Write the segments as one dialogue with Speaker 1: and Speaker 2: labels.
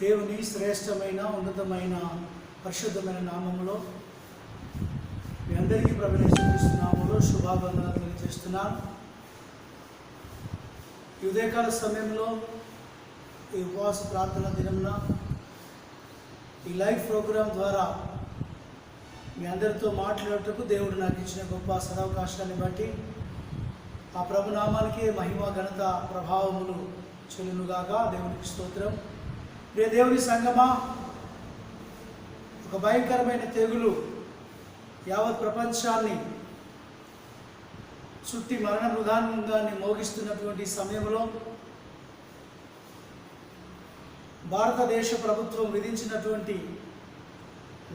Speaker 1: దేవుని శ్రేష్టమైన ఉన్నతమైన పరిశుద్ధమైన నామములో మీ అందరికీ ప్రవేశిస్తున్నాములో శుభాబంధనలు తెలియజేస్తున్నాను. ఈ ఉదయకాల సమయంలో ఈ ఉపవాస ప్రార్థన దినమున ఈ లైవ్ ప్రోగ్రాం ద్వారా మీ అందరితో మాట్లాడటకు దేవుడు నాకు ఇచ్చిన గొప్ప సదవకాశాన్ని బట్టి ఆ ప్రభునామానికి మహిమ ఘనత ప్రభావములు చెల్లునుగాక. దేవునికి స్తోత్రం. ప్రియ దేవుని సంగమా, ఒక భయంకరమైన తెగులు యావత్ ప్రపంచాన్ని చుట్టి మరణ మృగాన్ని మోగిస్తున్నటువంటి సమయంలో భారతదేశ ప్రభుత్వం విధించినటువంటి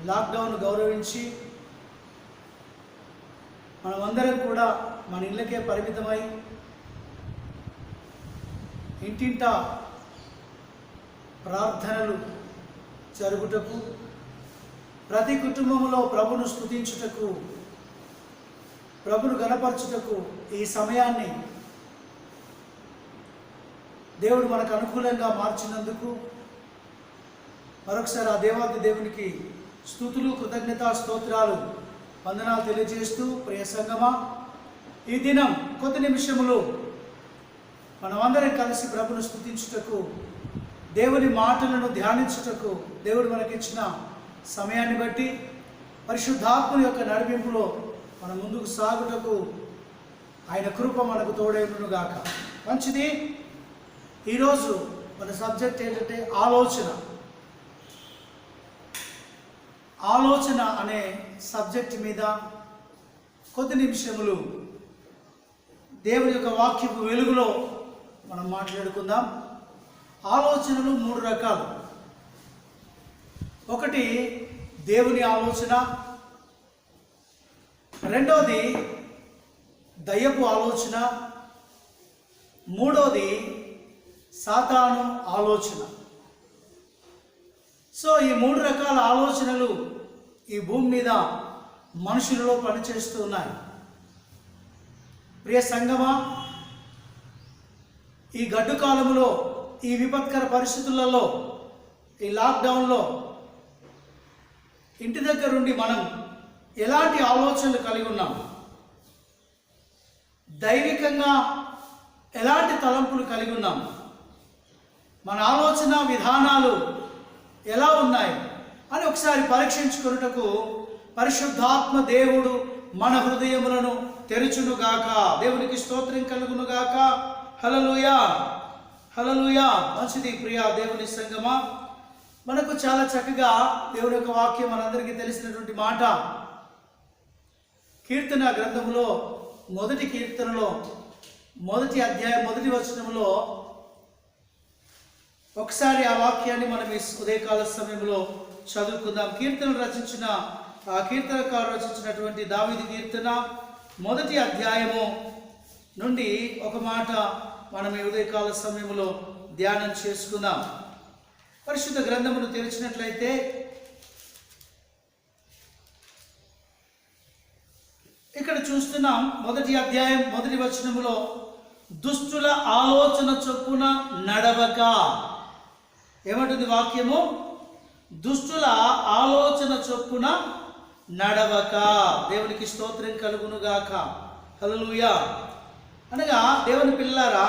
Speaker 1: లాక్డౌన్ గౌరవించి మనమందరం కూడా మన ఇళ్ళకే పరిమితమై ఇంటింటా ప్రార్థనలు జరుగుటకు, ప్రతి కుటుంబంలో ప్రభును స్తుతించుటకు, ప్రభును గణపరచుటకు ఈ సమయాన్ని దేవుడు మనకు అనుకూలంగా మార్చినందుకు మరొకసారి ఆ దేవాది దేవునికి స్తుతులు, కృతజ్ఞతా స్తోత్రాలు, వందనాలు తెలియజేస్తూ, ప్రియ సంగమా, ఈ దినం కొద్ది నిమిషములు మనమందరం కలిసి ప్రభును స్తుతించుటకు, దేవుని మాటలను ధ్యానించుటకు దేవుడు మనకిచ్చిన సమయాన్ని బట్టి పరిశుద్ధాత్మ యొక్క నడిపింపులో మనం ముందుకు సాగుటకు ఆయన కృప మనకు తోడైనగాక. మంచిది. ఈరోజు మన సబ్జెక్ట్ ఏంటంటే ఆలోచన అనే సబ్జెక్ట్ మీద కొద్ది నిమిషములు దేవుని యొక్క వాక్యపు వెలుగులో మనం మాట్లాడుకుందాం. ఆలోచనలు 3 రకాలు. ఒకటి దేవుని ఆలోచన, రెండోది దయ్యపు ఆలోచన, మూడోది సాతాను ఆలోచన. సో ఈ 3 రకాల ఆలోచనలు ఈ భూమి మీద మనుషులలో పనిచేస్తూ ఉన్నాయి. ప్రియ సంగమా, ఈ గడ్డు కాలంలో, ఈ విపత్కర పరిస్థితులలో, ఈ లాక్డౌన్లో ఇంటి దగ్గరుండి మనం ఎలాంటి ఆలోచనలు కలిగి ఉన్నాం, దైవికంగా ఎలాంటి తలంపులు కలిగి ఉన్నాం, మన ఆలోచన విధానాలు ఎలా ఉన్నాయి అని ఒకసారి పరీక్షించుకొనుటకు పరిశుద్ధాత్మ దేవుడు మన హృదయములను తెరుచునుగాక. దేవునికి స్తోత్రం కలుగునుగాక. హల్లెలూయా, హల్లెలూయా. మంచిది. ప్రియ దేవుని సంగమా, మనకు చాలా చక్కగా దేవుని యొక్క వాక్యం మనందరికీ తెలిసినటువంటి మాట. కీర్తన గ్రంథములో మొదటి కీర్తనలో మొదటి అధ్యాయం మొదటి వచనంలో ఒకసారి ఆ వాక్యాన్ని మనం ఈ ఉదయకాల సమయంలో చదువుకుందాం. కీర్తనకారు రచించినటువంటి దావీదు కీర్తన మొదటి అధ్యాయము నుండి ఒక మాట మనం ఈ ఉదయకాల సమయంలో ధ్యానం చేసుకుందాం. పరిశుద్ధ గ్రంథమును తెరిచినట్లయితే ఇక్కడ చూస్తున్నాం, మొదటి అధ్యాయం మొదటి వచనములో దుష్టుల ఆలోచన చొప్పున నడవక. ఏమంటుంది వాక్యము? దుష్టుల ఆలోచన చొప్పున నడవక. దేవునికి స్తోత్రం కలుగునుగాక. హల్లెలూయా. అనగా దేవుని పిల్లారా,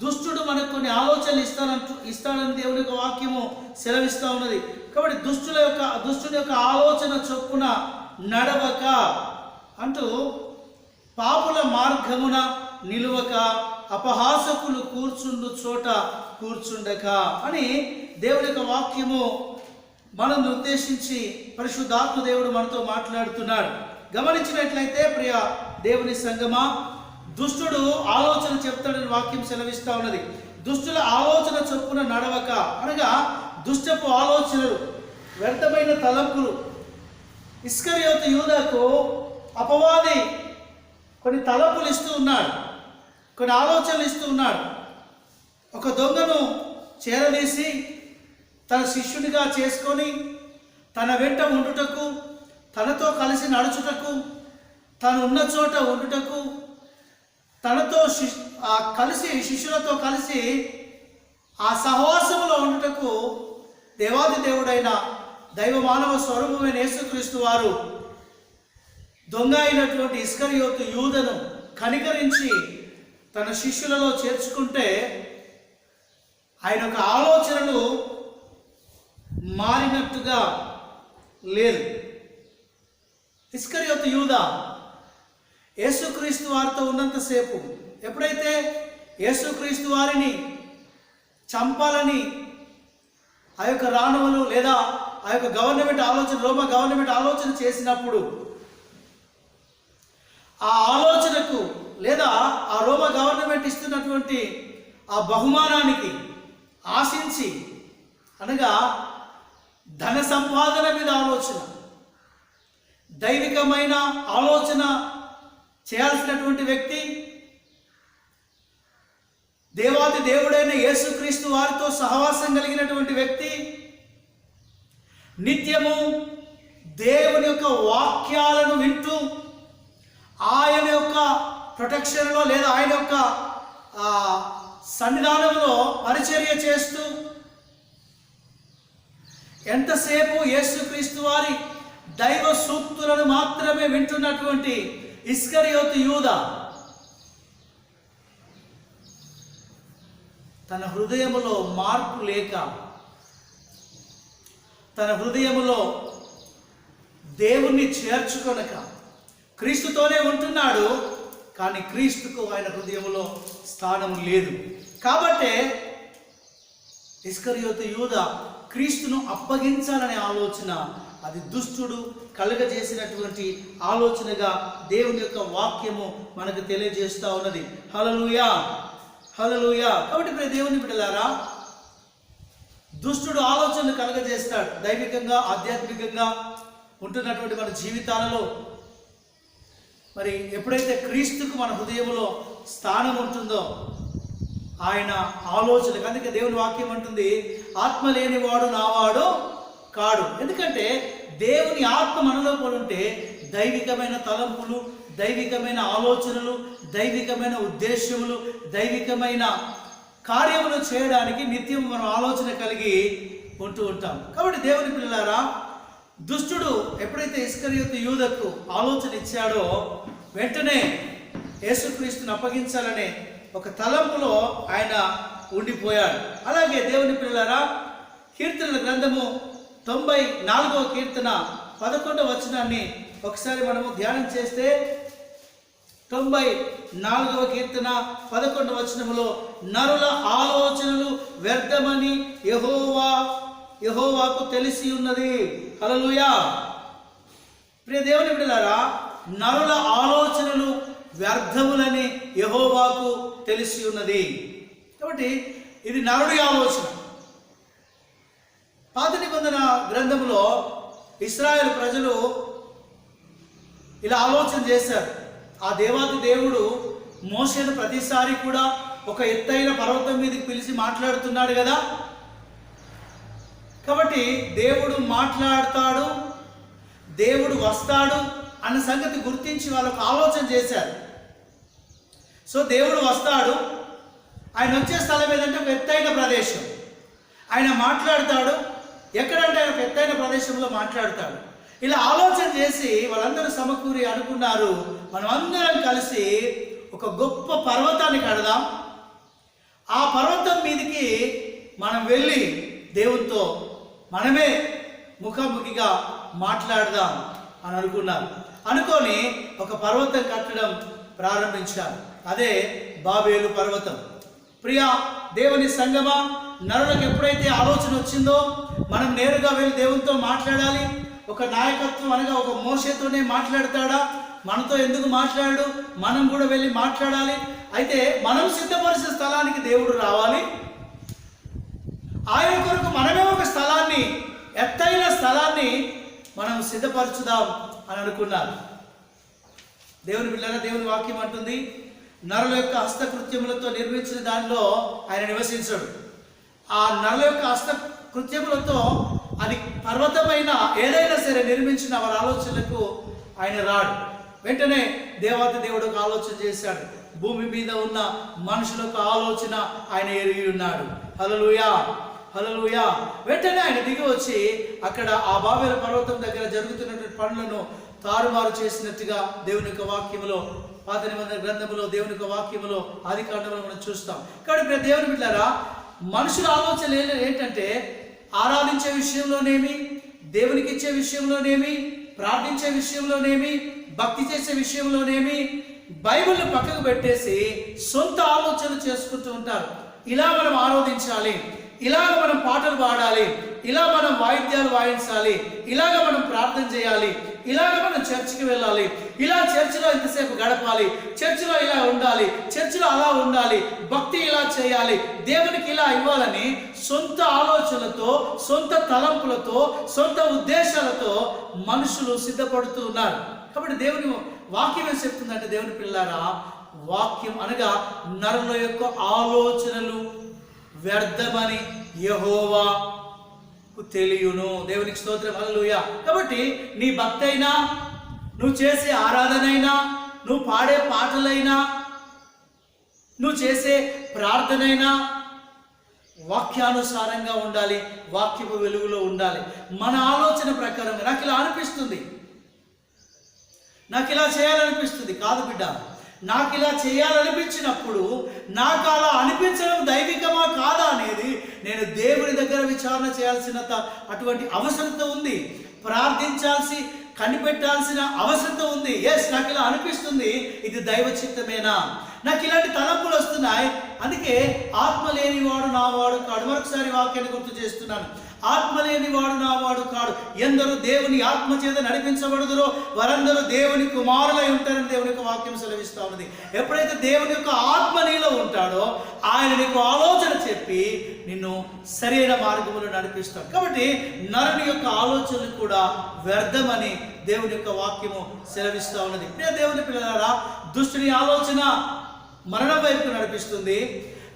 Speaker 1: దుష్టుడు మనకు కొన్ని ఆలోచనలు ఇస్తాడని దేవుని యొక్క వాక్యము సెలవిస్తూ ఉన్నది. కాబట్టి దుష్టుని యొక్క ఆలోచన చొప్పున నడవక అంటూ, పాపుల మార్గమున నిలువక, అపహాసకులు కూర్చుండు చోట కూర్చుండక అని దేవుని యొక్క వాక్యము మనల్ని ఉద్దేశించి పరిశుద్ధాత్మ దేవుడు మనతో మాట్లాడుతున్నాడు. గమనించినట్లయితే ప్రియ దేవుని సంగమా, దుష్టుడు ఆలోచన చెప్తాడని వాక్యం సెలవిస్తూ ఉన్నది. దుష్టుల ఆలోచన చొప్పున నడవక అనగా దుష్టపు ఆలోచనలు, వ్యర్థమైన తలంపులు. ఇస్కరియోతు యూదాకు అపవాది కొన్ని తలంపులు ఇస్తూ ఉన్నాడు, కొన్ని ఆలోచనలు ఇస్తూ ఉన్నాడు. ఒక దొంగను చేరదీసి తన శిష్యునిగా చేసుకొని తన వెంట ఉండుటకు, తనతో కలిసి నడుచుటకు, తను ఉన్న చోట ఉండుటకు, తనతో కలిసి శిష్యులతో కలిసి ఆ సహవాసములో ఉండుటకు దేవాది దేవుడైన దైవ మానవ స్వరూపమైన యేసుక్రీస్తు వారు దొంగ అయినటువంటి ఇస్కరియోతు యూదను కనికరించి తన శిష్యులలో చేర్చుకుంటే ఆయన యొక్క ఆలోచనలు మారినట్టుగా లేదు. ఇస్కరియోతు యూదా యేసుక్రీస్తు వారితో ఉన్నంతసేపు, ఎప్పుడైతే యేసుక్రీస్తు వారిని చంపాలని ఆ యొక్క రాణువులు లేదా ఆ యొక్క గవర్నమెంట్ ఆలోచన, రోమా గవర్నమెంట్ ఆలోచన చేసినప్పుడు ఆ ఆలోచనకు లేదా ఆ రోమా గవర్నమెంట్ ఇస్తున్నటువంటి ఆ బహుమానానికి ఆశించి, అనగా ధన సంపాదన మీద ఆలోచన, దైవికమైన ఆలోచన చేయాల్సినటువంటి వ్యక్తి దేవాది దేవుడైన యేసుక్రీస్తు వారితో సహవాసం కలిగినటువంటి వ్యక్తి నిత్యము దేవుని యొక్క వాక్యాలను వింటూ ఆయన యొక్క ప్రొటెక్షన్లో లేదా ఆయన యొక్క సన్నిధానంలో పరిచర్య చేస్తూ ఎంతసేపు యేసుక్రీస్తు వారి దైవ సూక్తులను మాత్రమే వింటున్నటువంటి ఇస్కరియోతు యూదా తన హృదయములో మార్పు లేక, తన హృదయములో దేవుణ్ణి చేర్చుకొనక క్రీస్తుతోనే ఉంటున్నాడు, కానీ క్రీస్తుకు ఆయన హృదయములో స్థానం లేదు. కాబట్టే ఇస్కరియోతు యూదా క్రీస్తును అప్పగించాలనే ఆలోచన, అది దుష్టుడు కలుగజేసినటువంటి ఆలోచనగా దేవుని యొక్క వాక్యము మనకు తెలియజేస్తూ ఉన్నది. హల్లెలూయా, హల్లెలూయా. కాబట్టి ఇప్పుడు దేవుని బిడ్డలారా, దుష్టుడు ఆలోచనలు కలుగజేస్తాడు. దైవికంగా ఆధ్యాత్మికంగా ఉంటున్నటువంటి మన జీవితాలలో మరి ఎప్పుడైతే క్రీస్తుకు మన హృదయంలో స్థానం ఉంటుందో ఆయన ఆలోచనకు, అందుకే దేవుని వాక్యం అంటుంది, ఆత్మ లేనివాడు నావాడు కాడు. ఎందుకంటే దేవుని ఆత్మ మనలో ఉంటే దైవికమైన తలంపులు, దైవికమైన ఆలోచనలు, దైవికమైన ఉద్దేశములు, దైవికమైన కార్యములు చేయడానికి నిత్యం మనం ఆలోచన కలిగి ఉంటూ ఉంటాం. కాబట్టి దేవుని పిల్లలారా, దుష్టుడు ఎప్పుడైతే ఇస్కరియోతు యూదకు ఆలోచన ఇచ్చాడో వెంటనే యేసుక్రీస్తుని అప్పగించాలనే ఒక తలంపులో ఆయన ఉండిపోయాడు. అలాగే దేవుని పిల్లలారా, కీర్తనల గ్రంథము 94వ కీర్తన 11వ వచనాన్ని ఒకసారి మనము ధ్యానం చేస్తే, 94వ కీర్తన 11వ వచనములో, నరుల ఆలోచనలు వ్యర్థమని యెహోవాకు తెలిసి ఉన్నది. హల్లెలూయా. ప్రియ దేవుని బిడ్డలారా, నరుల ఆలోచనలు వ్యర్థములని యెహోవాకు తెలిసి ఉన్నది. కాబట్టి ఇది నరుడి ఆలోచన. పాత నిబంధన గ్రంథంలో ఇశ్రాయేలు ప్రజలు ఇలా ఆలోచన చేశారు. ఆ దేవాది దేవుడు మోషేను ప్రతిసారి కూడా ఒక ఎత్తైన పర్వతం మీదకి పిలిచి మాట్లాడుతున్నాడు కదా. కాబట్టి దేవుడు మాట్లాడతాడు, దేవుడు వస్తాడు అన్న సంగతి గుర్తించి వాళ్ళకు ఆలోచన చేశారు. సో దేవుడు వస్తాడు, ఆయన వచ్చే స్థలం ఏదంటే ఒక ఎత్తైన ప్రదేశం. ఆయన మాట్లాడతాడు, ఎక్కడంటే ఆయన ఒక ఎత్తైన ప్రదేశంలో మాట్లాడతాడు. ఇలా ఆలోచన చేసి వాళ్ళందరూ సమకూరి అనుకున్నారు, మనం అందరం కలిసి ఒక గొప్ప పర్వతాన్ని కడదాం, ఆ పర్వతం మీదకి మనం వెళ్ళి దేవునితో మనమే ముఖాముఖిగా మాట్లాడదాం అని అనుకున్నారు. అనుకొని ఒక పర్వతం కట్టడం ప్రారంభించారు. అదే బాబేలు పర్వతం. ప్రియా దేవుని సంగమా, నరులకు ఎప్పుడైతే ఆలోచన వచ్చిందో మనం నేరుగా వెళ్ళి దేవునితో మాట్లాడాలి. ఒక నాయకత్వం అనగా ఒక మోషేతోనే మాట్లాడతాడా? మనతో ఎందుకు మాట్లాడు? మనం కూడా వెళ్ళి మాట్లాడాలి. అయితే మనం సిద్ధపరిచిన స్థలానికి దేవుడు రావాలి. ఆయన కొరకు మనమే ఒక స్థలాన్ని, ఎత్తైన స్థలాన్ని మనం సిద్ధపరచుదాం అని అనుకున్నారు. దేవుని బిడ్డలారా, దేవుని వాక్యం అంటుంది, నరుల యొక్క హస్తకృత్యములతో నిర్మించిన దానిలో ఆయన నివసించడు. ఆ నరుల యొక్క హస్తకృత్యములతో అది పర్వతమైన ఏదైనా సరే నిర్మించిన వారి ఆలోచనలకు ఆయన రాడు. వెంటనే దేవాది దేవుడు ఒక ఆలోచన చేశాడు. భూమి మీద ఉన్న మనుషులకు ఆలోచన ఆయన ఎరిగి ఉన్నాడు. హల్లెలూయా. హల్లెలూయా. వెంటనే ఆయన దిగి వచ్చి అక్కడ ఆ బాబేలు పర్వతం దగ్గర జరుగుతున్నటువంటి పనులను తారుమారు చేసినట్టుగా దేవుని యొక్క వాక్యములో, పాత నిబంధన గ్రంథములో, దేవుని యొక్క వాక్యములో, ఆది కాండంలో మనం చూస్తాం. కాబట్టి దేవుని బిడ్డలారా, మనుషుల ఆలోచన ఏంటంటే ఆరాధించే విషయంలోనేమి, దేవునికి ఇచ్చే విషయంలోనేమి, ప్రార్థించే విషయంలోనేమి, భక్తి చేసే విషయంలోనేమి బైబిల్ని పక్కకు పెట్టేసి సొంత ఆలోచనలు చేసుకుంటూ ఉంటారు. ఇలా మనం ఆరాధించాలి, ఇలాగ మనం పాటలు పాడాలి, ఇలా మనం వాయిద్యాలు వాయించాలి, ఇలాగ మనం ప్రార్థన చేయాలి, ఇలాగ మనం చర్చికి వెళ్ళాలి, ఇలా చర్చిలో ఇంతసేపు గడపాలి, చర్చిలో ఇలా ఉండాలి, చర్చిలో అలా ఉండాలి, భక్తి ఇలా చేయాలి, దేవునికి ఇలా ఇవ్వాలని సొంత ఆలోచనలతో, సొంత తలంపులతో, సొంత ఉద్దేశాలతో మనుషులు సిద్ధపడుతూ ఉన్నారు. కాబట్టి దేవుని వాక్యం ఏం చెప్తుందంటే, దేవుని పిల్లారా, వాక్యం అనగా నరుల యొక్క ఆలోచనలు వ్యర్థమని యెహోవాకు తెలియును. దేవునికి స్తోత్రం, హల్లెలూయా. కాబట్టి నీ భక్తి అయినా, నువ్వు చేసే ఆరాధన అయినా, నువ్వు పాడే పాటలైనా, నువ్వు చేసే ప్రార్థనైనా వాక్యానుసారంగా ఉండాలి, వాక్యపు వెలుగులో ఉండాలి. మన ఆలోచన ప్రకారంగా నాకు ఇలా అనిపిస్తుంది, నాకు ఇలా చేయాలనిపిస్తుంది కాదు బిడ్డ. నాకు ఇలా చేయాలనిపించినప్పుడు నాకు అలా అనిపించడం దైవికమా కాదా అనేది నేను దేవుని దగ్గర విచారణ చేయాల్సిన అటువంటి అవసరత ఉంది. ప్రార్థించాల్సి, కనిపెట్టాల్సిన అవసరత ఉంది. ఎస్, నాకు ఇలా అనిపిస్తుంది, ఇది దైవ చిత్తమేనా? నాకు ఇలాంటి తలంపులు వస్తున్నాయి. అందుకే ఆత్మ లేనివాడు నావాడు కాడు. మరొకసారి వాక్యాన్ని గుర్తు చేస్తున్నాను. ఆత్మ లేనివాడు నావాడు కాడు. ఎందరూ దేవుని ఆత్మ చేత నడిపించబడుదురో వారందరూ దేవుని కుమారులై ఉంటారని దేవుని యొక్క వాక్యం సెలవిస్తా ఉన్నది. ఎప్పుడైతే దేవుని యొక్క ఆత్మ నీలో ఉంటాడో ఆయన నీకు ఆలోచన చెప్పి నిన్ను సరైన మార్గంలో నడిపిస్తాడు. కాబట్టి నరుని యొక్క ఆలోచనలు కూడా వ్యర్థమని దేవుని యొక్క వాక్యము సెలవిస్తా ఉన్నది. ప్రియ దేవుని పిల్లలారా, దుష్టుని ఆలోచన మరణం వైపు నడిపిస్తుంది,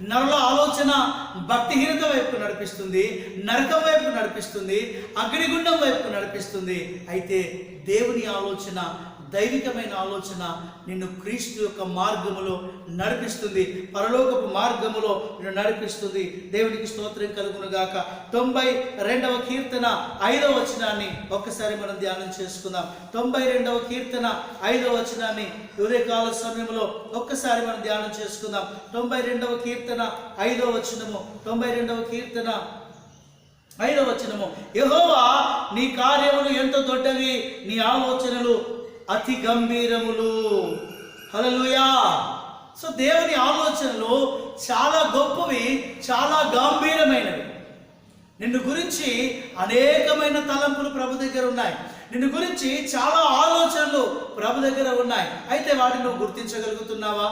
Speaker 1: నరుల ఆలోచన భక్తిహీనత వైపు నడిపిస్తుంది, నరకం వైపు నడిపిస్తుంది, అగ్నిగుండం వైపు నడిపిస్తుంది. అయితే దేవుని ఆలోచన, దైవికమైన ఆలోచన నిన్ను క్రీస్తు యొక్క మార్గములో నడిపిస్తుంది, పరలోకపు మార్గములో నిన్ను నడిపిస్తుంది. దేవునికి స్తోత్రం కలుగును గాక. 92వ కీర్తన 5వ వచనాన్ని ఒక్కసారి మనం ధ్యానం చేసుకుందాం. 92వ కీర్తన 5వ వచనాన్ని ఉదయకాల సమయంలో ఒక్కసారి మనం ధ్యానం చేసుకుందాం. 92వ కీర్తన 5వ వచనము. 92వ కీర్తన 5వ వచనము. యెహోవా, నీ కార్యములు ఎంత దొడ్డవి, నీ ఆలోచనలు అతి గంభీరములు. హల్లెలూయా. సో దేవుని ఆలోచనలు చాలా గొప్పవి, చాలా గంభీరమైనవి. నిన్ను గురించి అనేకమైన తలంపులు ప్రభు దగ్గర ఉన్నాయి. నిన్ను గురించి చాలా ఆలోచనలు ప్రభు దగ్గర ఉన్నాయి. అయితే వాటిని నువ్వు గుర్తించగలుగుతున్నావా?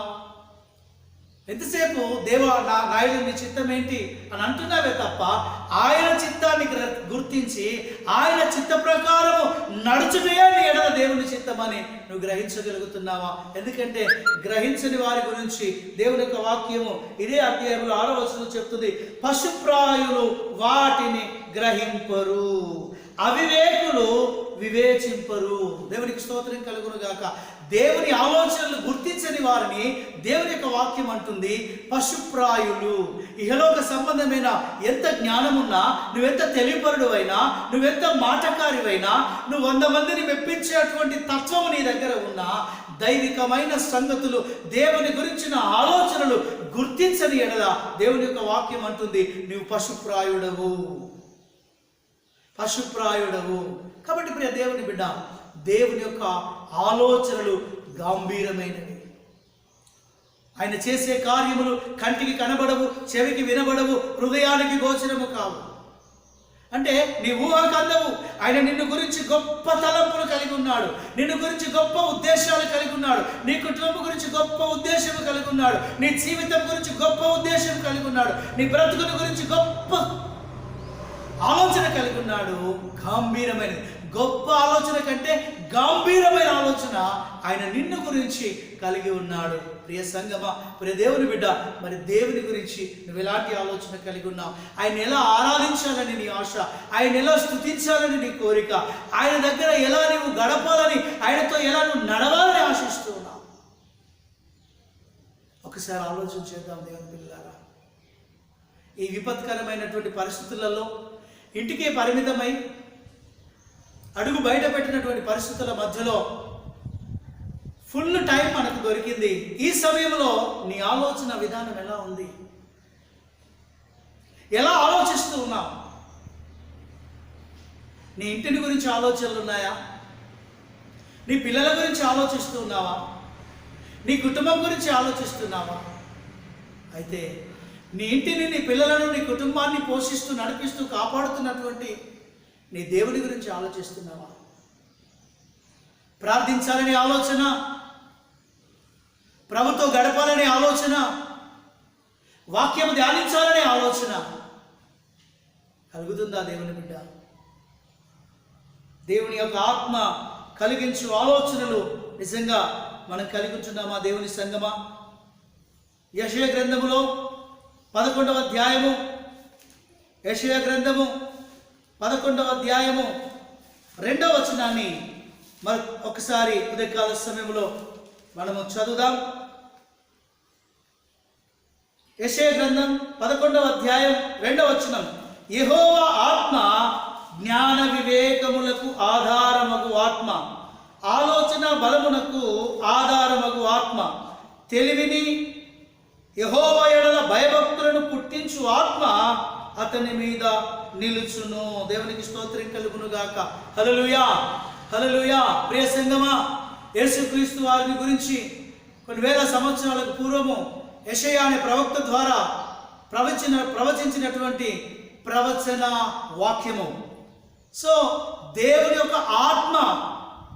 Speaker 1: ఎంతసేపు దేవా, నా నాయుడు నీ చిత్తం ఏంటి అని అంటున్నావే తప్ప ఆయన చిత్తాన్ని గుర్తించి ఆయన చిత్త ప్రకారము నడుచుటే నీ ఎడల దేవుని చిత్తమని నువ్వు గ్రహించగలుగుతున్నావా? ఎందుకంటే గ్రహించని వారి గురించి దేవుని యొక్క వాక్యము ఇదే అధ్యాయంలో 6వ వచనం చెప్తుంది, పశుప్రాయులు వాటిని గ్రహింపరు, అవివేకులు వివేచింపరు. దేవునికి స్తోత్రం కలుగును గాక. దేవుని ఆలోచనలు గుర్తించని వారిని దేవుని యొక్క వాక్యం అంటుంది పశుప్రాయులు. ఇహలోక సంబంధమైన ఎంత జ్ఞానమున్నా, నువ్వెంత తెలివిపరుడు అయినా, నువ్వెంత మాటకారివైనా, నువ్వు 100 మందిని మెప్పించేటువంటి తత్వము నీ దగ్గర ఉన్నా, దైవికమైన సంగతులు, దేవుని గురించిన ఆలోచనలు గుర్తించని ఎడల దేవుని యొక్క వాక్యం అంటుంది నువ్వు పశుప్రాయుడవు, పశుప్రాయుడవు. కాబట్టి ప్రియ దేవుని బిడ్డ, దేవుని యొక్క ఆలోచనలు గంభీరమైనవి. ఆయన చేసే కార్యములు కంటికి కనబడవు, చెవికి వినబడవు, హృదయానికి గోచరము కావు. అంటే నీ ఊహకు అందవు. ఆయన నిన్ను గురించి గొప్ప తలంపులు కలిగి ఉన్నాడు, నిన్ను గురించి గొప్ప ఉద్దేశాలు కలిగి ఉన్నాడు, నీ కుటుంబం గురించి గొప్ప ఉద్దేశం కలిగి ఉన్నాడు, నీ జీవితం గురించి గొప్ప ఉద్దేశం కలిగి ఉన్నాడు, నీ బ్రతుకుని గురించి గొప్ప ఆలోచన కలిగి ఉన్నాడు. గంభీరమైనది. గొప్ప ఆలోచన కంటే గంభీరమైన ఆలోచన ఆయన నిన్ను గురించి కలిగి ఉన్నాడు. ప్రియ సంగమా, ప్రియ దేవుని బిడ్డ, మరి దేవుని గురించి నువ్వు ఎలాంటి ఆలోచన కలిగి ఉన్నావు? ఆయన ఎలా ఆరాధించాలని నీ ఆశ, ఆయన ఎలా స్తుతించాలని నీ కోరిక, ఆయన దగ్గర ఎలా నువ్వు గడపాలని, ఆయనతో ఎలా నువ్వు నడవాలని ఆశిస్తూ ఉన్నావు? ఒకసారి ఆలోచన చేద్దాం దేవుని పిల్లారా. ఈ విపత్కరమైనటువంటి పరిస్థితులలో ఇంటికే పరిమితమై అడుగు బయట పెట్టినటువంటి పరిస్థితుల మధ్యలో ఫుల్ టైం మనకు దొరికింది. ఈ సమయంలో నీ ఆలోచన విధానం ఎలా ఉంది? ఎలా ఆలోచిస్తూ ఉన్నావు? నీ ఇంటిని గురించి ఆలోచనలు ఉన్నాయా? నీ పిల్లల గురించి ఆలోచిస్తూ ఉన్నావా? నీ కుటుంబం గురించి ఆలోచిస్తున్నావా? అయితే నీ ఇంటిని, నీ పిల్లలను, నీ కుటుంబాన్ని పోషిస్తూ, నడిపిస్తూ, కాపాడుతున్నటువంటి నీ దేవుడి గురించి ఆలోచిస్తున్నావా? ప్రార్థించాలనే ఆలోచన, ప్రభుతో గడపాలనే ఆలోచన, వాక్యం ధ్యానించాలనే ఆలోచన కలుగుతుందా దేవుని బిడ్డ? దేవుని యొక్క ఆత్మ కలిగించు ఆలోచనలు నిజంగా మనం కలిగి ఉంటున్నామా దేవుని సంగమా? యెషయా గ్రంథములో 11వ అధ్యాయము, యెషయా గ్రంథము 11వ అధ్యాయము 2వ వచనాన్ని మరి ఒకసారి ఉదయకాల సమయంలో మనము చదువుదాం. యెషయా గ్రంథం 11వ అధ్యాయం 2వ వచనం. యెహోవా ఆత్మ జ్ఞాన వివేకములకు ఆధారమగు ఆత్మ, ఆలోచన బలమునకు ఆధారమగు ఆత్మ, తెలివిని యెహోవా యెడల భయభక్తులను పుట్టించు ఆత్మ అతని మీద నిలుచును. దేవునికి స్తోత్రం కలుగును గాక. హల్లెలూయా, హల్లెలూయా. ప్రియ సంగమా, యేసుక్రీస్తు వారిని గురించి కొన్ని వేల సంవత్సరాలకు పూర్వము యెషయా అనే ప్రవక్త ద్వారా ప్రవచించినటువంటి ప్రవచన వాక్యము. సో దేవుని యొక్క ఆత్మ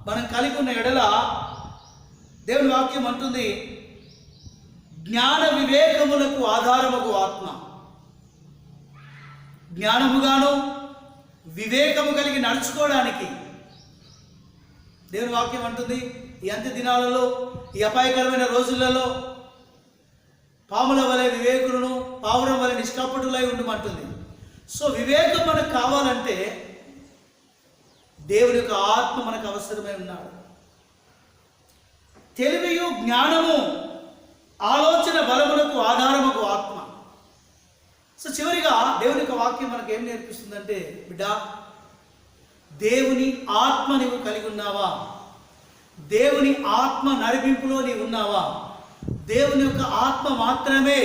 Speaker 1: మనం కలిగి ఉన్న ఎడల దేవుని వాక్యం అంటుంది, జ్ఞాన వివేకములకు ఆధారముగు ఆత్మ. జ్ఞానముగాను వివేకము కలిగి నడుచుకోవడానికి దేవుని వాక్యం అంటుంది, ఈ అంత్య దినాలలో, ఈ అపాయకరమైన రోజులలో పాముల వలె వివేకులను, పావురం వలె నిష్కపటులై ఉండమంటుంది. సో వివేకం మనకు కావాలంటే దేవుని యొక్క ఆత్మ మనకు అవసరమై ఉన్నాడు. తెలివియు జ్ఞానము ఆలోచన బలములకు ఆధారముకు ఆత్మ. సో చివరిగా దేవుని యొక్క వాక్యం మనకు ఏం నేర్పిస్తుందంటే, బిడ్డ, దేవుని ఆత్మ నీవు కలిగి ఉన్నావా? దేవుని ఆత్మ నడిపింపులో నీవు ఉన్నావా? దేవుని యొక్క ఆత్మ మాత్రమే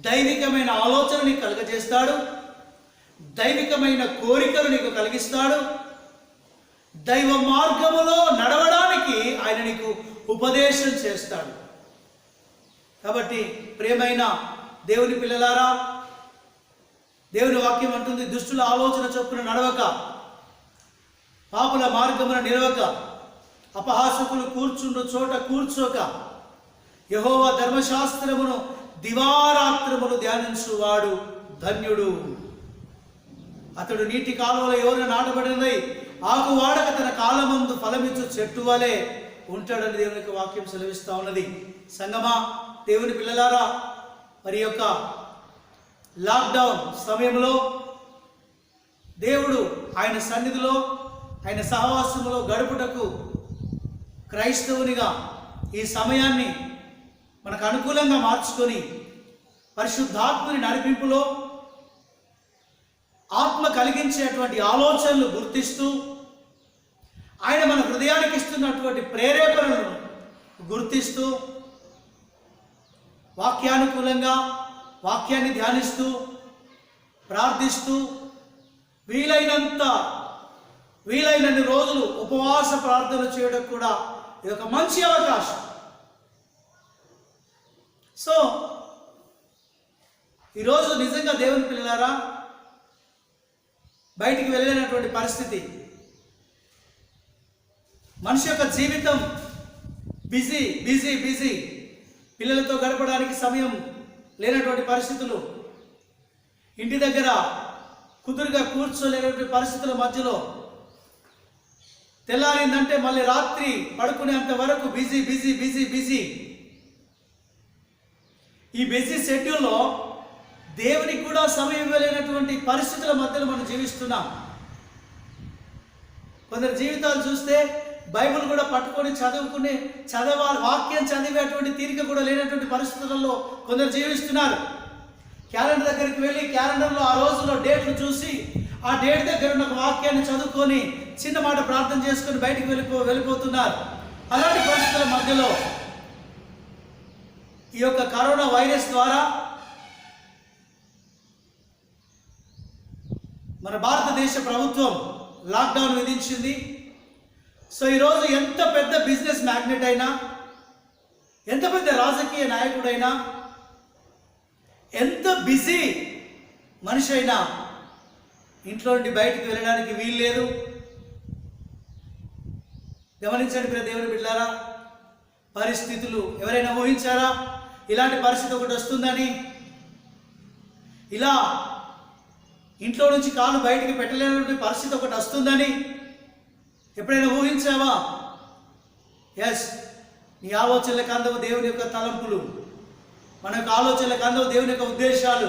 Speaker 1: దైవికమైన ఆలోచన నీకు కలుగజేస్తాడు, దైవికమైన కోరికలు నీకు కలిగిస్తాడు, దైవ మార్గములో నడవడానికి ఆయన నీకు ఉపదేశం చేస్తాడు. కాబట్టి ప్రియమైన దేవుని పిల్లలారా, దేవుని వాక్యం అంటుంది, దుష్టుల ఆలోచన చొప్పున నడవక, పాపుల మార్గమున నిలవక, అపహాసకులు కూర్చుండు చోట కూర్చోక, యెహోవా ధర్మశాస్త్రమును దివారాత్రములు ధ్యానించువాడు ధన్యుడు. అతడు నీటి కాలువల ఎవరు నాటబడినది, ఆకు వాడక తన కాలమందు ఫలమిచ్చు చెట్టు వలె ఉంటాడని దేవుని యొక్క వాక్యం సెలవిస్తూ ఉన్నది. సంగమా, దేవుని పిల్లలారా, మరి యొక్క లాక్డౌన్ సమయంలో దేవుడు ఆయన సన్నిధిలో, ఆయన సహవాసములో గడుపుటకు క్రైస్తవునిగా ఈ సమయాన్ని మనకు అనుకూలంగా మార్చుకొని పరిశుద్ధాత్మని నడిపింపులో ఆత్మ కలిగించేటువంటి ఆలోచనలు గుర్తిస్తూ ఆయన మన హృదయానికి ఇస్తున్నటువంటి ప్రేరేపణలను గుర్తిస్తూ వాక్యానుకూలంగా వాక్యాన్ని ధ్యానిస్తూ ప్రార్థిస్తూ వీలైనన్ని రోజులు ఉపవాస ప్రార్థన చేయడం కూడా ఇది ఒక మంచి అవకాశం. సో ఈరోజు నిజంగా దేవుని పిల్లలారా, బయటికి వెళ్ళలేనటువంటి పరిస్థితి, మనిషి యొక్క జీవితం బిజీ బిజీ బిజీ, పిల్లలతో గడపడానికి సమయం లేనటువంటి పరిస్థితులు, ఇంటి దగ్గర కుదురుగా కూర్చోలేనటువంటి పరిస్థితుల మధ్యలో తెల్లారిందంటే మళ్ళీ రాత్రి పడుకునేంత వరకు బిజీ బిజీ బిజీ బిజీ. ఈ బిజీ షెడ్యూల్లో దేవునికి కూడా సమయం ఇవ్వలేనటువంటి పరిస్థితుల మధ్యలో మనం జీవిస్తున్నాం. కొందరు జీవితాలు చూస్తే బైబిల్ కూడా పట్టుకొని వాక్యం చదివేటువంటి తీరిక కూడా లేనటువంటి పరిస్థితులలో కొందరు జీవిస్తున్నారు. క్యాలెండర్ దగ్గరికి వెళ్ళి క్యాలెండర్లో ఆ రోజులో డేట్లు చూసి ఆ డేట్ దగ్గర ఉన్న ఒక వాక్యాన్ని చదువుకొని చిన్న మాట ప్రార్థన చేసుకొని బయటికి వెళ్ళిపోతున్నారు. అలాంటి పరిస్థితుల మధ్యలో ఈ యొక్క కరోనా వైరస్ ద్వారా మన భారతదేశ ప్రభుత్వం లాక్డౌన్ విధించింది. సో ఈరోజు ఎంత పెద్ద బిజినెస్ మ్యాగ్నెట్ అయినా, ఎంత పెద్ద రాజకీయ నాయకుడైనా, ఎంత బిజీ మనిషి అయినా ఇంట్లో నుండి బయటికి వెళ్ళడానికి వీలు లేదు. గమనించండి ప్రియ దేవుని బిడ్డలారా, పరిస్థితులు ఎవరైనా ఊహించారా ఇలాంటి పరిస్థితి ఒకటి వస్తుందని? ఇలా ఇంట్లో నుంచి కాలు బయటికి పెట్టలేనటువంటి పరిస్థితి ఒకటి వస్తుందని ఎప్పుడైనా ఊహించావా? ఎస్, నీ ఆలోచనలకు అందవు దేవుని యొక్క తలంపులు, మన యొక్క ఆలోచనలకు అందవు దేవుని యొక్క ఉద్దేశాలు.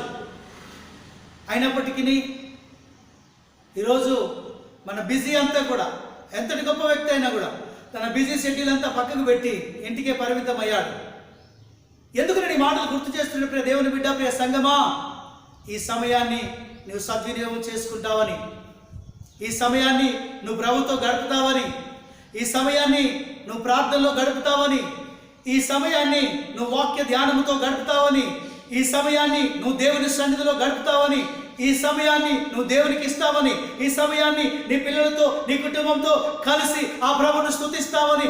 Speaker 1: అయినప్పటికీ ఈరోజు మన బిజీ అంతా కూడా, ఎంతటి గొప్ప వ్యక్తి అయినా కూడా తన బిజీ షెడ్యూల్ అంతా పక్కకు పెట్టి ఇంటికే పరిమితం అయ్యాడు. ఎందుకు నేను ఈ మాటలు గుర్తు చేస్తున్న ప్రియ దేవుని బిడ్డ, ప్రియ సంగమా, ఈ సమయాన్ని నువ్వు సద్వినియోగం చేసుకుంటావని, ఈ సమయాన్ని నువ్వు ప్రభుతో గడుపుతావని, ఈ సమయాన్ని నువ్వు ప్రార్థనలో గడుపుతావని, ఈ సమయాన్ని నువ్వు వాక్య ధ్యానముతో గడుపుతావని, ఈ సమయాన్ని నువ్వు దేవుని సన్నిధిలో గడుపుతావని, ఈ సమయాన్ని నువ్వు దేవునికి ఇస్తావని, ఈ సమయాన్ని నీ పిల్లలతో నీ కుటుంబంతో కలిసి ఆ ప్రభువును స్తుతిస్తావని,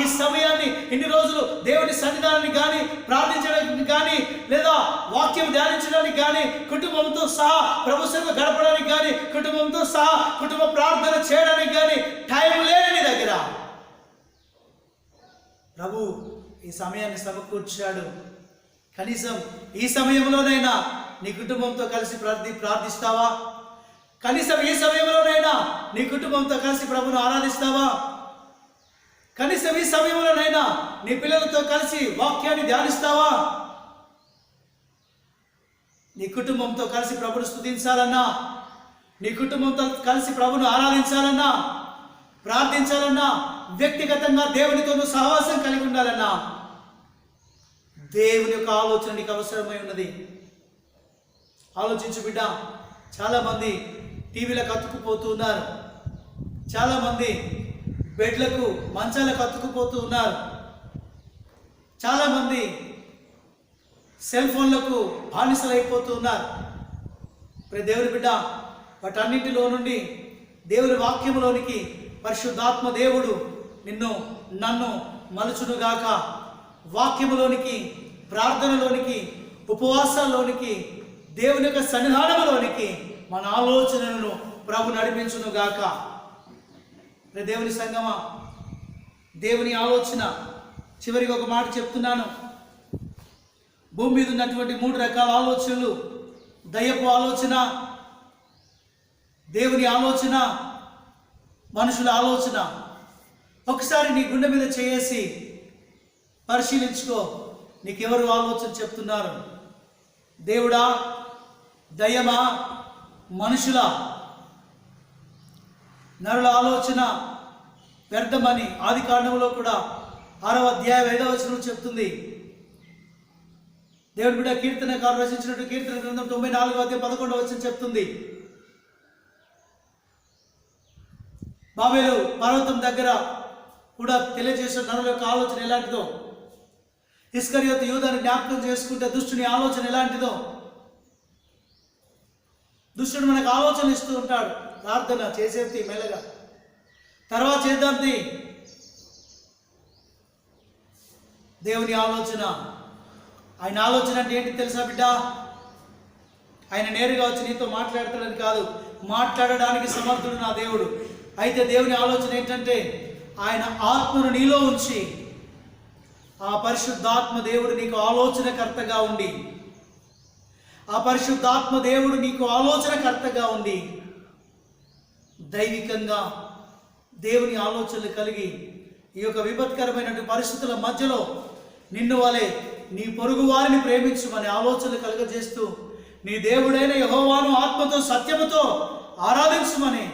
Speaker 1: ఈ సమయాన్ని ఇన్ని రోజులు దేవుని సన్నిధానానికి కానీ, ప్రార్థించడానికి కానీ, లేదా వాక్యం ధ్యానించడానికి కానీ, కుటుంబంతో సహా ప్రభు సన్నిధిలో గడపడానికి కానీ, కుటుంబంతో సహా కుటుంబ ప్రార్థన చేయడానికి కానీ టైం లేదు నీ దగ్గర. ప్రభు ఈ సమయాన్ని సమకూర్చాడు. కనీసం ఈ సమయంలోనైనా నీ కుటుంబంతో కలిసి ప్రార్థిస్తావా? కనీసం ఈ సమయంలోనైనా నీ కుటుంబంతో కలిసి ప్రభువును ఆరాధిస్తావా? కనీసం ఈ సమయంలోనైనా నీ పిల్లలతో కలిసి వాక్యాన్ని ధ్యానిస్తావా? నీ కుటుంబంతో కలిసి ప్రభువును స్తుతించాలన్నా, నీ కుటుంబంతో కలిసి ప్రభువును ఆరాధించాలన్నా, ప్రార్థించాలన్నా, వ్యక్తిగతంగా దేవునితో నువ్వు సహవాసం కలిగి ఉండాలన్నా దేవుని యొక్క ఆలోచన నీకు అవసరమై ఉన్నది. ఆలోచించు బిడ్డ. చాలామంది టీవీలకు అతుక్కుపోతూ ఉన్నారు, చాలామంది బెడ్లకు మంచాలకు అతుక్కుపోతూ ఉన్నారు, చాలామంది సెల్ ఫోన్లకు బానిసలైపోతూ ఉన్నారు. ఇప్పుడు దేవుని బిడ్డ, వాటన్నింటిలో నుండి దేవుని వాక్యములోనికి పరిశుద్ధాత్మ దేవుడు నన్ను మలుచునుగాక. వాక్యములోనికి, ప్రార్థనలోనికి, ఉపవాసాల్లోనికి, దేవుని యొక్క సన్నిధానములోనికి మన ఆలోచనలను ప్రభు నడిపించునుగాక. దేవుని సంగమా, దేవుని ఆలోచన. చివరికి ఒక మాట చెప్తున్నాను. భూమి మీద ఉన్నటువంటి 3 రకాల ఆలోచనలు: దయ్యపు ఆలోచన, దేవుని ఆలోచన, మనుషుల ఆలోచన. ఒకసారి నీ గుండె మీద చేసి పరిశీలించుకో, నీకెవరు ఆలోచన చెప్తున్నారు? దేవుడా, దయ్యమా, మనుషుల? నరుల ఆలోచన వ్యర్థమని ఆదికాండములో కూడా 6వ అధ్యాయం 5వ వచనం చెప్తుంది. దేవుని బిడ్డ, కీర్తనకారుడు రచించినట్టు కీర్తన గ్రంథం 94వ అధ్యాయం 11వ వచనం చెప్తుంది. బాబేలు పర్వతం దగ్గర కూడా తెలియజేసిన నరుల యొక్క ఆలోచన ఎలాంటిదో, ఇస్కరియోతు యూదాను జ్ఞాపకం చేసుకుంటే దుష్టుని ఆలోచన ఎలాంటిదో. దుష్టుడు మనకు ఆలోచన ఇస్తూ ఉంటాడు. ప్రార్థన చేసేది మెల్లగా, తర్వాత చేద్దాంది. దేవుని ఆలోచన, ఆయన ఆలోచన అంటే ఏంటి తెలుసా బిడ్డ? ఆయన నేరుగా వచ్చి నీతో మాట్లాడతాడని కాదు, మాట్లాడడానికి సమర్థుడు నా దేవుడు. అయితే దేవుని ఆలోచన ఏంటంటే, ఆయన ఆత్మను నీలో ఉంచి, ఆ పరిశుద్ధాత్మ దేవుడు నీకు ఆలోచనకర్తగా ఉండి, ఆ పరిశుద్ధాత్మ దేవుడు నీకు ఆలోచనకర్తగా ఉండి, దైవికంగా దేవుని ఆలోచనలు కలిగి ఈ యొక్క విపత్కరమైనటువంటి పరిస్థితుల మధ్యలో నిన్ను వలె నీ పొరుగు వారిని ప్రేమించమని ఆలోచనలు కలుగజేస్తూ, నీ దేవుడైన యెహోవాను ఆత్మతో సత్యముతో ఆరాధించమని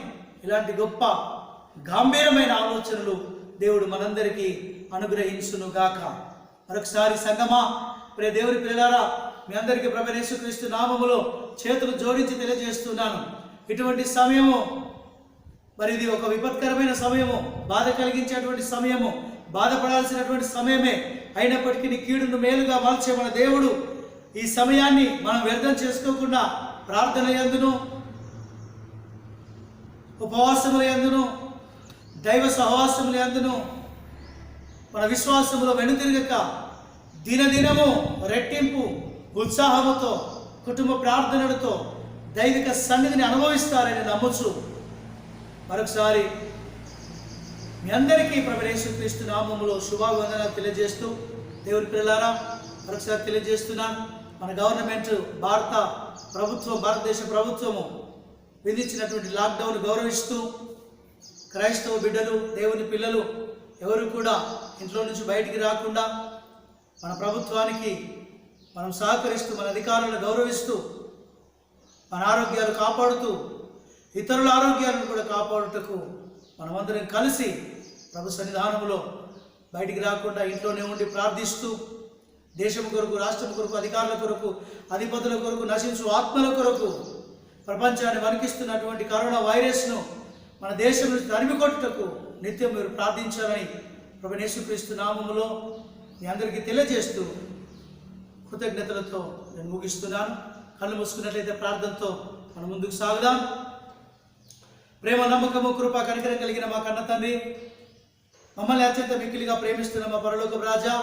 Speaker 1: ఇలాంటి గొప్ప గంభీరమైన ఆలోచనలు దేవుడు మనందరికీ అనుగ్రహించునుగాక. మరొకసారి సంగమా, ప్రియ దేవుని పిల్లలారా, మీ అందరికీ ప్రభువైన యేసుక్రీస్తు నామములో చేతులు జోడించి తెలియజేస్తున్నాను. ఇటువంటి సమయము మరి ఇది ఒక విపత్కరమైన సమయము, బాధ కలిగించేటువంటి సమయము, బాధపడాల్సినటువంటి సమయమే. అయినప్పటికీ కీడును మేలుగా మార్చే మన దేవుడు ఈ సమయాన్ని మనం వ్యర్థం చేసుకోకుండా ప్రార్థన యందును, ఉపవాసముల యందును, దైవ సహవాసముల యందును మన విశ్వాసములో వెనుతిరగక దినదినము రెట్టింపు ఉత్సాహముతో కుటుంబ ప్రార్థనలతో దైవిక సన్నిధిని అనుభవిస్తారని నమ్మొచ్చు. మరొకసారి మీ అందరికీ ప్రభువైన యేసుక్రీస్తు నామములో శుభావందనాలు తెలియజేస్తూ, దేవుని పిల్లలారా మరొకసారి తెలియజేస్తున్నాను. మన గవర్నమెంట్ భారతదేశ ప్రభుత్వము విధించినటువంటి లాక్డౌన్ గౌరవిస్తూ క్రైస్తవ బిడ్డలు, దేవుని పిల్లలు ఎవరు కూడా ఇంట్లో నుంచి బయటికి రాకుండా మన ప్రభుత్వానికి మనం సహకరిస్తూ, మన అధికారులను గౌరవిస్తూ, మన ఆరోగ్యాలు కాపాడుతూ ఇతరుల ఆరోగ్యాలను కూడా కాపాడుటకు మనమందరం కలిసి ప్రభు సన్నిధానంలో బయటికి రాకుండా ఇంట్లోనే ఉండి ప్రార్థిస్తూ, దేశం కొరకు, రాష్ట్రం కొరకు, అధికారుల కొరకు, అధిపతుల కొరకు, నశించు ఆత్మల కొరకు, ప్రపంచాన్ని వణికిస్తున్నటువంటి కరోనా వైరస్ను మన దేశం నుంచి తరిమికొట్టుటకు నిత్యం మీరు ప్రార్థించాలని ప్రభువైన యేసుక్రీస్తు నామములో మీ అందరికీ తెలియజేస్తూ కృతజ్ఞతలతో నేను ముగిస్తున్నాను. కళ్ళు మూసుకున్నట్లయితే ప్రార్థనతో మనం ముందుకు సాగుదాం. ప్రేమ, నమ్మకము, కృప, కనికరం కలిగిన మా కన్న తండ్రి, మమ్మల్ని అత్యంత మిక్కిలిగా ప్రేమిస్తున్న మా పరలోకపు రాజా,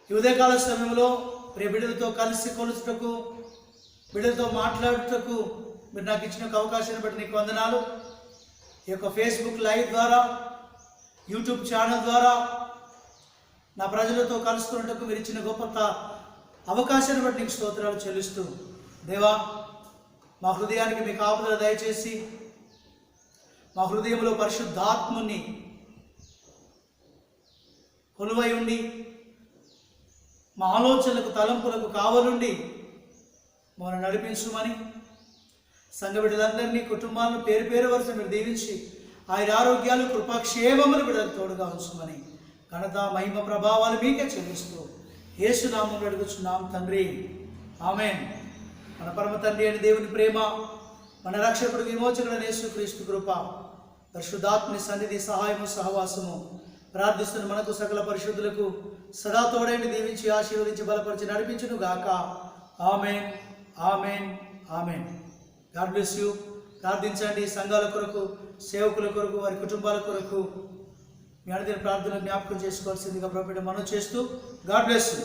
Speaker 1: ఈ ఉదయకాల సమయంలో ప్రియ బిడ్డలతో కలిసి కొలుచుటకు, బిడ్డలతో మాట్లాడుటకు మీరు నాకు ఇచ్చిన అవకాశాన్ని బట్టి నీకు వందనాలు. ఈ యొక్క ఫేస్బుక్ లైవ్ ద్వారా, యూట్యూబ్ ఛానల్ ద్వారా నా ప్రజలతో కలుసుకున్నట్టుకు మీరు ఇచ్చిన గొప్ప అవకాశాన్ని బట్టి నీకు స్తోత్రాలు చెల్లిస్తూ, దేవా మా హృదయానికి మీ కాపుదల దయచేసి మా హృదయంలో పరిశుద్ధాత్మని కొలువై ఉండి మా ఆలోచనలకు, తలంపులకు కావలుండి మమ్మల్ని నడిపించుమని, సంఘ బిడ్డలందరినీ, కుటుంబాలను పేరు పేరు వరుస మీరు దీవించి ఆయన ఆరోగ్యాలు, కృపాక్షేమములు బిడ్డలకు తోడుగా ఉంచుమని ఘనత, మహిమ, ప్రభావాలు మీకే చెల్లిస్తూ యేసు నామములో అడుగుచున్నాం తండ్రి, ఆమేన్. మన పరమ తండ్రి అని దేవుని ప్రేమ, మన రక్షకుడు విమోచకుడైన యేసుక్రీస్తు కృప, పరిశుద్ధాత్మని సన్నిధి, సహాయము, సహవాసము ప్రార్థిస్తున్న మనకు సకల పరిశుద్ధులకు సదా తోడైండి, దీవించి, ఆశీర్వదించి, బలపరిచి నడిపించును గాక. ఆమేన్, ఆమేన్, ఆమేన్. God bless you. ప్రార్థించండి. సంఘాల కొరకు, సేవకుల కొరకు, వారి కుటుంబాల కొరకు మీ అనుదిన ప్రార్థనలు జ్ఞాపకం చేసుకోవాల్సిందిగా ప్రభువుని మనవి చేస్తూ, గాడ్ బ్లెస్ యూ.